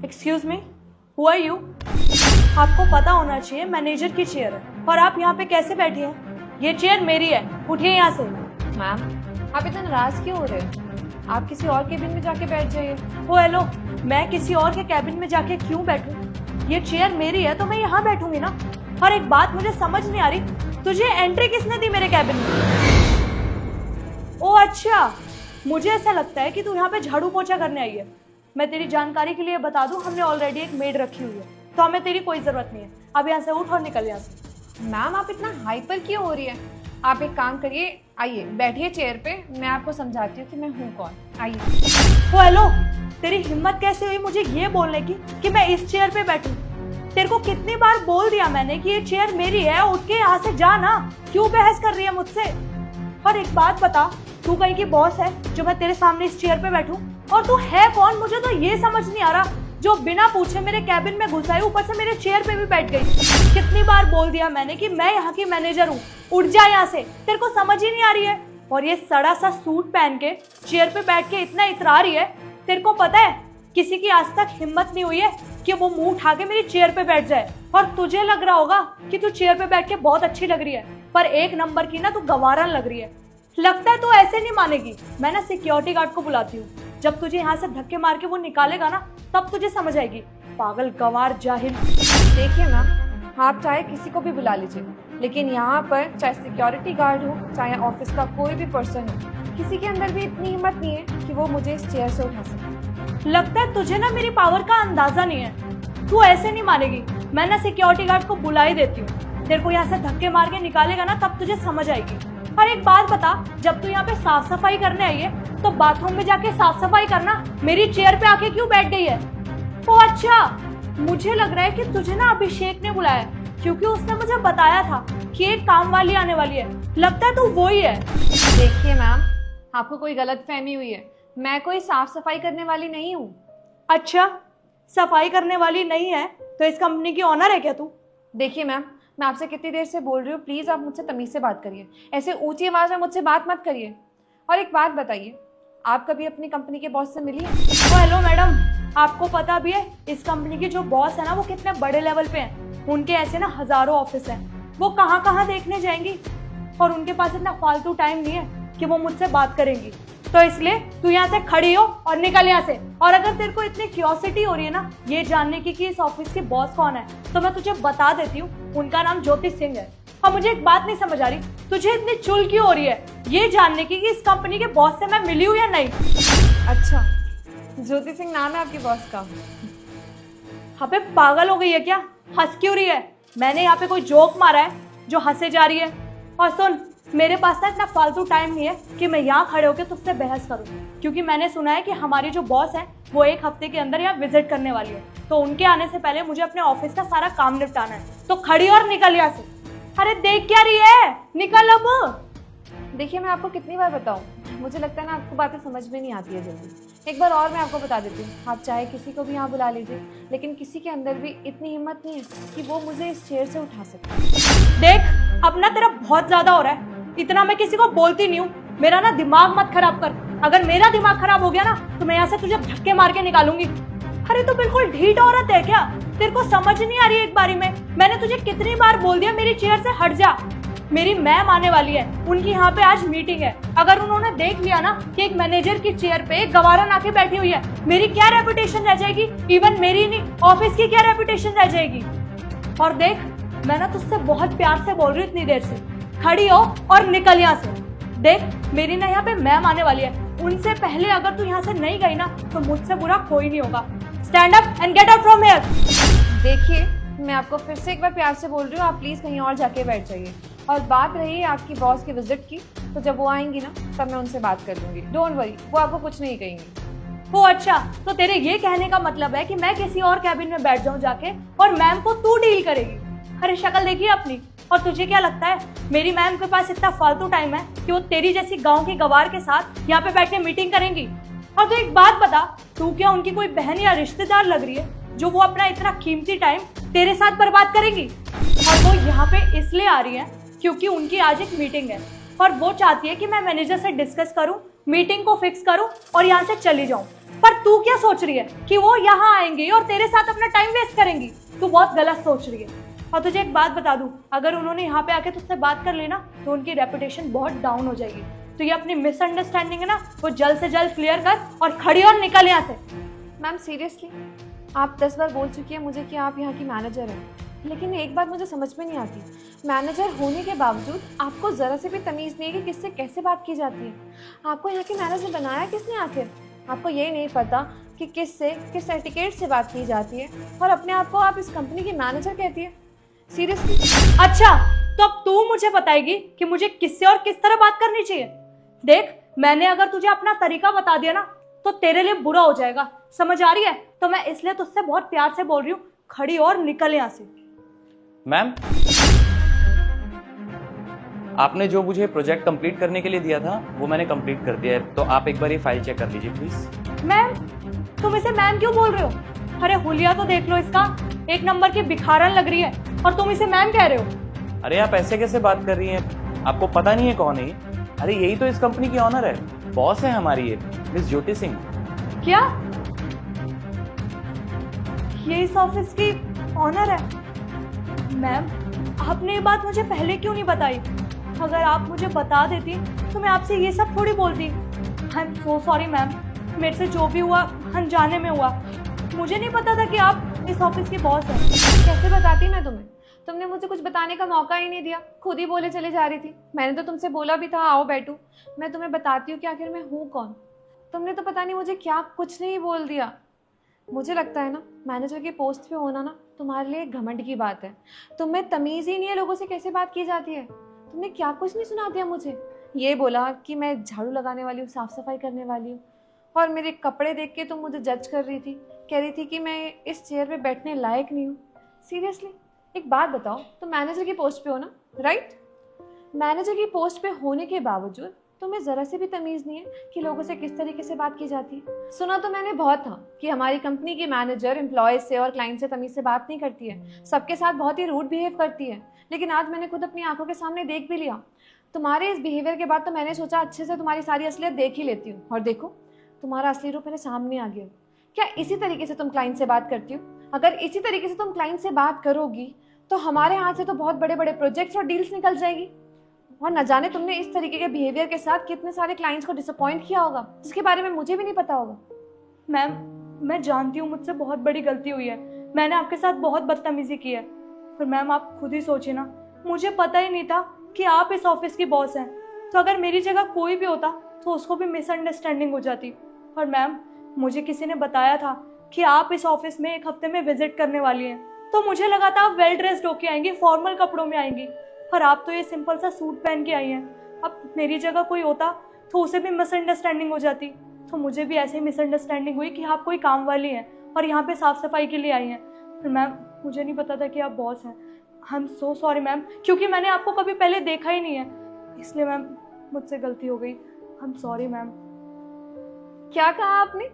Excuse me, who are you? आपको पता होना चाहिए मैनेजर की चेयर है और आप यहाँ पे कैसे बैठी हैं? ये चेयर मेरी है, उठिए यहाँ से। मैम आप इतना नाराज क्यों हो रहे हैं? आप किसी और केबिन में जाके बैठ जाइए। ओ हेलो, मैं किसी और के कैबिन में जाके क्यों बैठूं? ये चेयर मेरी है तो मैं यहाँ बैठूंगी ना। और एक बात मुझे समझ नहीं आ रही, तुझे एंट्री किसने दी मेरे कैबिन में? ओ अच्छा, मुझे ऐसा लगता है कि तू यहाँ पे झाड़ू पोछा करने आई है। मैं तेरी जानकारी के लिए बता दूं, हमने ऑलरेडी एक मेड रखी हुई है, तो हमें तेरी कोई जरूरत नहीं है। अब यहाँ से उठ और निकल यहाँ से। मैम आप इतना हाइपर क्यों हो रही है? आप एक काम करिए, आइए बैठिए चेयर पे, मैं आपको समझाती हूँ कि मैं हूँ कौन। आइए। ओ हेलो, तेरी हिम्मत कैसे हुई मुझे ये बोलने की कि मैं इस चेयर पे बैठूं? तेरे को कितनी बार बोल दिया मैंने कि ये चेयर मेरी है, उठ के यहाँ से जा ना। क्यों बहस कर रही है मुझसे? और एक बात बता, तू कहीं की बॉस है जो मैं तेरे सामने इस चेयर पे बैठूं? और तू है कौन? मुझे तो ये समझ नहीं आ रहा, जो बिना पूछे मेरे कैबिन में घुस आई, ऊपर से मेरे चेयर पे भी बैठ गई। कितनी बार बोल दिया मैंने कि मैं यहाँ की मैनेजर हूँ, उठ जा यहाँ से। तेरे को समझ ही नहीं आ रही है? और ये सड़ा सा सूट पहन के चेयर पे बैठ के इतना इतरा रही है। तेरे को पता है किसी की आज तक हिम्मत नहीं हुई है कि वो मुंह उठा के मेरी चेयर पे बैठ जाए। और तुझे लग रहा होगा कि तू चेयर पे बैठ के बहुत अच्छी लग रही है, पर एक नंबर की ना तू गवारन लग रही है। लगता है तू ऐसे नहीं मानेगी। मैं ना सिक्योरिटी गार्ड को बुलाती हूँ, जब तुझे यहाँ से धक्के मार के वो निकालेगा ना, तब तुझे समझ आएगी। पागल, गवार, जाहिल। देखिए मैम, आप चाहे किसी को भी बुला लीजिए, लेकिन यहाँ पर चाहे सिक्योरिटी गार्ड हो, चाहे ऑफिस का कोई भी पर्सन हो, किसी के अंदर भी इतनी हिम्मत नहीं है कि वो मुझे इस चेयर से उठा सके। लगता है तुझे ना मेरी पावर का अंदाजा नहीं है। तू ऐसे नहीं मानेगी। मैं ना सिक्योरिटी गार्ड को बुला ही देती हूँ। तेरे को यहाँ से धक्के मार के निकालेगा ना, तब तुझे समझ आएगी। और एक बात बता, जब तू यहाँ पे साफ सफाई करने आई है तो बाथरूम में जाके साफ सफाई करना, मेरी चेयर पे आके क्यों बैठ गई है? ओ अच्छा, मुझे लग रहा है कि तुझे ना अभिषेक ने बुलाया, क्योंकि उसने मुझे बताया था कि एक काम वाली आने वाली है। लगता है तू वो ही है। देखिए मैम, आपको कोई गलत फहमी हुई है, मैं कोई साफ सफाई करने वाली नहीं हूँ। अच्छा, सफाई करने वाली नहीं है तो इस कंपनी की ऑनर है क्या तू? देखिए मैम, मैं आपसे कितनी देर से बोल रही हूँ, प्लीज़ आप मुझसे तमीज़ से बात करिए, ऐसे ऊंची आवाज़ में मुझसे बात मत करिए। और एक बात बताइए, आप कभी अपनी कंपनी के बॉस से मिली हैं? ओ हेलो मैडम, आपको पता भी है इस कंपनी के जो बॉस है ना, वो कितने बड़े लेवल पे हैं। उनके ऐसे ना हजारों ऑफिस हैं, वो कहाँ कहाँ देखने जाएंगी, और उनके पास इतना फालतू टाइम नहीं है कि वो मुझसे बात करेंगी। तो इसलिए तू यहाँ से खड़ी हो और निकल यहाँ से। और अगर तेरे को इतनी क्यूरियोसिटी हो रही है ना ये जानने की कि इस ऑफिस के बॉस कौन है, तो मैं तुझे बता देती हूँ, उनका नाम ज्योति सिंह है। और मुझे एक बात नहीं समझ आ रही, तुझे इतनी चुल क्यों हो रही है ये जानने की कि इस कंपनी के बॉस से मैं मिली हूँ या नहीं? अच्छा, ज्योति सिंह नाम है आपके बॉस का? हाँ पे पागल हो गई है क्या? हंस क्यों रही है? मैंने यहाँ पे कोई जोक मारा है जो हंसे जा रही है? और सुन, मेरे पास ना इतना फालतू टाइम नहीं है कि मैं यहाँ खड़े होकर तुझसे बहस करूँ, क्योंकि मैंने सुना है कि हमारी जो बॉस है वो एक हफ्ते के अंदर यहाँ विजिट करने वाली है, तो उनके आने से पहले मुझे अपने ऑफिस का सारा काम निपटाना है। तो खड़ी और निकल यहाँ से। अरे देख क्या रही है, निकल अब। देखिए मैं आपको कितनी बार बताऊं, मुझे लगता है ना आपको बातें समझ में नहीं आती है जल्दी। एक बार और मैं आपको बता देती हूँ, आप चाहे किसी को भी यहाँ बुला लीजिए, लेकिन किसी के अंदर भी इतनी हिम्मत नहीं है कि वो मुझे इस चेयर से उठा सके। देख, अब ना तेरा बहुत ज्यादा हो रहा है। इतना मैं किसी को बोलती नहीं हूँ। मेरा ना दिमाग मत खराब कर। अगर मेरा दिमाग खराब हो गया ना तो मैं यहाँ से तुझे धक्के मार के निकालूंगी। अरे तो बिल्कुल ढीठ औरत है क्या? तेरे को समझ नहीं आ रही एक बारी में? मैंने तुझे कितनी बार बोल दिया मेरी चेयर से हट जा। मेरी मैम आने वाली है, उनकी यहाँ पे आज मीटिंग है। अगर उन्होंने देख लिया ना कि एक मैनेजर की चेयर पे एक गवारन आके बैठी हुई है, मेरी क्या रेपुटेशन रह जाएगी? इवन मेरी नहीं, ऑफिस की क्या रेपुटेशन रह जाएगी? और देख, मैं ना तुझसे बहुत प्यार से बोल रही हूँ इतनी देर से, खड़ी हो और निकल यहाँ से। देख, मेरी ना यहाँ पे मैम आने वाली है, उनसे पहले अगर तू यहाँ से नहीं गई ना तो मुझसे बुरा कोई नहीं होगा। Stand up and get out from here. देखिए, मैं आपको फिर से एक बार प्यार से बोल रही हूँ, आप प्लीज़ कहीं और जाके बैठ जाइए। और बात रही आपकी बॉस की विजिट की, तो जब वो आएंगी ना तब मैं उनसे बात कर लूँगी। डोंट वरी, वो आपको कुछ नहीं कहेंगी। ओ अच्छा, तो तेरे ये कहने का मतलब है कि मैं किसी और कैबिन में बैठ जाऊं जाके और मैम को तू डील करेगी? अरे शक्ल देखिए अपनी। और तुझे क्या लगता है मेरी मैम के पास इतना फालतू टाइम है कि वो तेरी जैसी गांव की गवार के साथ यहाँ पे बैठ के मीटिंग करेंगी? और तो एक बात बता, तू क्या उनकी कोई बहन या रिश्तेदार लग रही है जो वो अपना इतना कीमती टाइम तेरे साथ बर्बाद करेंगी? और वो यहाँ पे इसलिए आ रही है क्योंकि उनकी आज एक मीटिंग है और वो चाहती है कि मैं मैनेजर से डिस्कस करूं, मीटिंग को फिक्स करूं और यहाँ से चली जाऊं। पर तू क्या सोच रही है कि वो यहाँ आएंगी और तेरे साथ अपना टाइम वेस्ट करेंगी? तू बहुत गलत सोच रही है। और तुझे एक बात बता दूं, अगर उन्होंने यहाँ पे आके तुझसे बात कर ली ना तो उनकी रेपुटेशन बहुत डाउन हो जाएगी। तो ये अपनी मिसअंडरस्टैंडिंग है ना, वो जल्द से जल्द क्लियर कर और खड़ी और निकल यहाँ से। मैम सीरियसली, आप 10 बार बोल चुकी है मुझे कि आप यहाँ की मैनेजर हैं, लेकिन एक बात मुझे समझ में नहीं आती, मैनेजर होने के बावजूद आपको ज़रा से भी तमीज़ नहीं है कि किससे कैसे बात की जाती है। आपको यहाँ की मैनेजर बनाया किसने आखिर? आपको ये नहीं पता कि किससे किस एटिकेट से बात की जाती है और अपने आप को आप इस कंपनी की मैनेजर कहती है? सीरियसली? अच्छा, तो अब तू मुझे बताएगी कि मुझे किससे और किस तरह बात करनी चाहिए? देख, मैंने अगर तुझे अपना तरीका बता दिया ना तो तेरे लिए बुरा हो जाएगा, समझ आ रही है? तो मैं इसलिए तुझसे बहुत प्यार से बोल रही हूँ, खड़ी और निकल यहाँ से। मैम, आपने जो मुझे प्रोजेक्ट कंप्लीट करने के लिए दिया था वो मैंने कंप्लीट कर दिया है, तो आप एक बार ये फाइल चेक कर लीजिए प्लीज। मैम, तुम इसे मैम क्यों बोल रहे हो? अरे हुलिया तो देख लो इसका, एक नंबर की भिखारन लग रही है और तुम इसे मैम कह रहे हो। अरे आप ऐसे कैसे बात कर रही हैं? आपको पता नहीं है कौन है ये? अरे यही तो इस कंपनी की ऑनर है, बॉस है हमारी, ये मिस ज्योति सिंह। क्या ये इस ऑफिस की ऑनर है? मैम, आपने ये बात मुझे पहले क्यों नहीं बताई? अगर आप मुझे बता देती तो मैं आपसे ये सब थोड़ी बोलती। I am so sorry ma'am, मेरे से जो भी हुआ अनजाने में हुआ। मुझे नहीं पता था कि आप इस ऑफिस की बॉस हैं। कैसे बताती मैं तुम्हें? तुमने मुझे कुछ बताने का मौका ही नहीं दिया, खुद ही बोले चले जा रही थी। मैंने तो तुमसे बोला भी था आओ बैठो, मैं तुम्हें बताती हूँ कि आखिर मैं हूँ कौन। तुमने तो पता नहीं मुझे क्या कुछ नहीं बोल दिया। मुझे लगता है ना, मैनेजर के पोस्ट पे होना ना तुम्हारे लिए एक घमंड की बात है। तुम्हें तमीज़ ही नहीं है लोगों से कैसे बात की जाती है। तुमने क्या कुछ नहीं सुना दिया मुझे। ये बोला कि मैं झाड़ू लगाने वाली हूँ, साफ़ सफाई करने वाली हूँ, और मेरे कपड़े देख के तुम मुझे जज कर रही थी, कह रही थी कि मैं इस चेयर पे बैठने लायक नहीं हूँ। सीरियसली, एक बात बताओ, तुम मैनेजर की पोस्ट पे हो ना, राइट? मैनेजर की पोस्ट पे होने के बावजूद तुम्हें ज़रा से भी तमीज़ नहीं है कि लोगों से किस तरीके से बात की जाती है। सुना तो मैंने बहुत था कि हमारी कंपनी की मैनेजर एम्प्लॉयज़ से और क्लाइंट से तमीज़ से बात नहीं करती है, सबके साथ बहुत ही रूड बिहेव करती है। लेकिन आज मैंने खुद अपनी आंखों के सामने देख भी लिया। तुम्हारे इस बिहेवियर के बाद तो मैंने सोचा अच्छे से तुम्हारी सारी असलियत देख ही लेती हूँ, और देखो तुम्हारा असली रूप मेरे सामने आ गया। क्या इसी तरीके से तुम क्लाइंट से बात करती हो? अगर इसी तरीके से तुम क्लाइंट से बात करोगी तो हमारे हाथ से तो बहुत बड़े बड़े प्रोजेक्ट्स और डील्स निकल जाएगी, और न जाने तुमने इस तरीके के बिहेवियर के साथ कितने सारे क्लाइंट्स को डिसअपॉइंट किया होगा, जिसके बारे में मुझे भी नहीं पता होगा। मैम, मैं जानती हूँ मुझसे बहुत बड़ी गलती हुई है, मैंने आपके साथ बहुत बदतमीजी की है, पर मैम आप खुद ही सोचिए ना, मुझे पता ही नहीं था कि आप इस ऑफिस की बॉस हैं। तो अगर मेरी जगह कोई भी होता तो उसको भी मिसअंडरस्टैंडिंग हो जाती। और मैम, मुझे किसी ने बताया था कि आप इस ऑफिस में एक हफ्ते में विजिट करने वाली हैं, तो मुझे लगा था आप वेल ड्रेस्ड होके आएंगी, फॉर्मल कपड़ों में आएंगी, पर आप तो ये सिंपल सा सूट पहन के आई हैं। अब मेरी जगह कोई होता तो उसे भी मिसअंडरस्टैंडिंग हो जाती। तो मुझे भी ऐसे ही मिसअंडरस्टैंडिंग हुई कि आप कोई काम वाली हैं और यहाँ पे साफ सफाई के लिए आई हैं। फिर मैम, मुझे नहीं पता था कि आप बॉस हैं। I am so sorry ma'am, क्योंकि मैंने आपको कभी पहले देखा ही नहीं है, इसलिए मैम मुझसे गलती हो गई। I am sorry ma'am. क्या कहा आपने?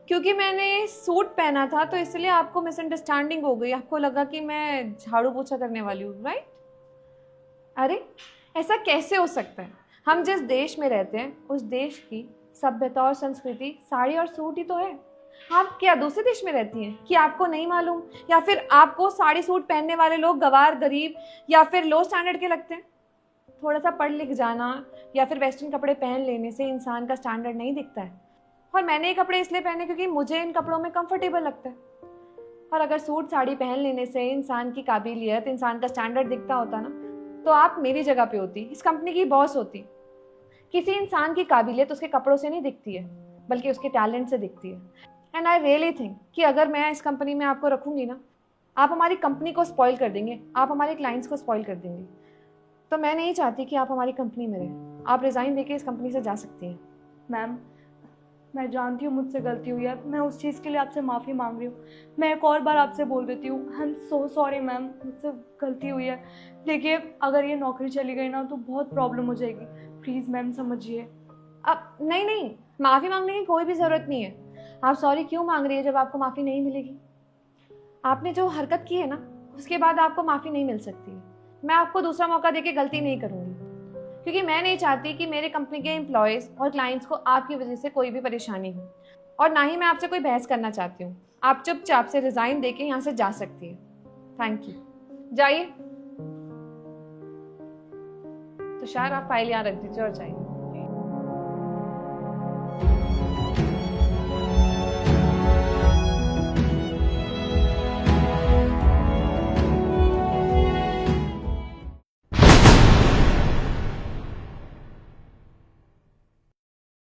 क्योंकि मैंने सूट पहना था तो इसलिए आपको मिसअंडरस्टैंडिंग हो गई, आपको लगा कि मैं झाड़ू पोछा करने वाली हूँ, राइट? अरे ऐसा कैसे हो सकता है? हम जिस देश में रहते हैं उस देश की सभ्यता और संस्कृति साड़ी और सूट ही तो है। आप क्या दूसरे देश में रहती हैं कि आपको नहीं मालूम, या फिर आपको साड़ी सूट पहनने वाले लोग गवार, गरीब या फिर लो स्टैंडर्ड के लगते हैं? थोड़ा सा पढ़ लिख जाना या फिर वेस्टर्न कपड़े पहन लेने से इंसान का स्टैंडर्ड नहीं दिखता है। और मैंने ये कपड़े इसलिए पहने क्योंकि मुझे इन कपड़ों में कंफर्टेबल लगता है। और अगर सूट साड़ी पहन लेने से इंसान की काबिलियत, इंसान का स्टैंडर्ड दिखता होता ना, तो आप मेरी जगह पे होती, इस कंपनी की बॉस होती। किसी इंसान की काबिलियत उसके कपड़ों से नहीं दिखती है, बल्कि उसके टैलेंट से दिखती है। एंड आई रियली थिंक कि अगर मैं इस कंपनी में आपको रखूँगी ना, आप हमारी कंपनी को स्पॉइल कर देंगे, आप हमारे क्लाइंट्स को स्पॉइल कर देंगे। तो मैं नहीं चाहती कि आप हमारी कंपनी में रहें। आप रिज़ाइन देके इस कंपनी से जा सकती हैं। मैम, मैं जानती हूँ मुझसे गलती हुई है, मैं उस चीज़ के लिए आपसे माफ़ी मांग रही हूँ। मैं एक और बार आपसे बोल देती हूँ, I am so sorry ma'am, मुझसे गलती हुई है। देखिए, अगर ये नौकरी चली गई ना तो बहुत प्रॉब्लम हो जाएगी, प्लीज़ मैम समझिए। अब नहीं, माफ़ी मांगने की कोई भी ज़रूरत नहीं है। आप सॉरी क्यों मांग रही है जब आपको माफ़ी नहीं मिलेगी? आपने जो हरकत की है ना, उसके बाद आपको माफ़ी नहीं मिल सकती है। मैं आपको दूसरा मौका देके गलती नहीं करूँगी, क्योंकि मैं नहीं चाहती कि मेरे कंपनी के एम्प्लॉयज़ और क्लाइंट्स को आपकी वजह से कोई भी परेशानी हो। और ना ही मैं आपसे कोई बहस करना चाहती हूँ। आप चुपचाप से रिजाइन देके यहाँ से जा सकती हैं। थैंक यू, जाइए। तुषार, आप फाइल यहाँ रख दीजिए और जाइए।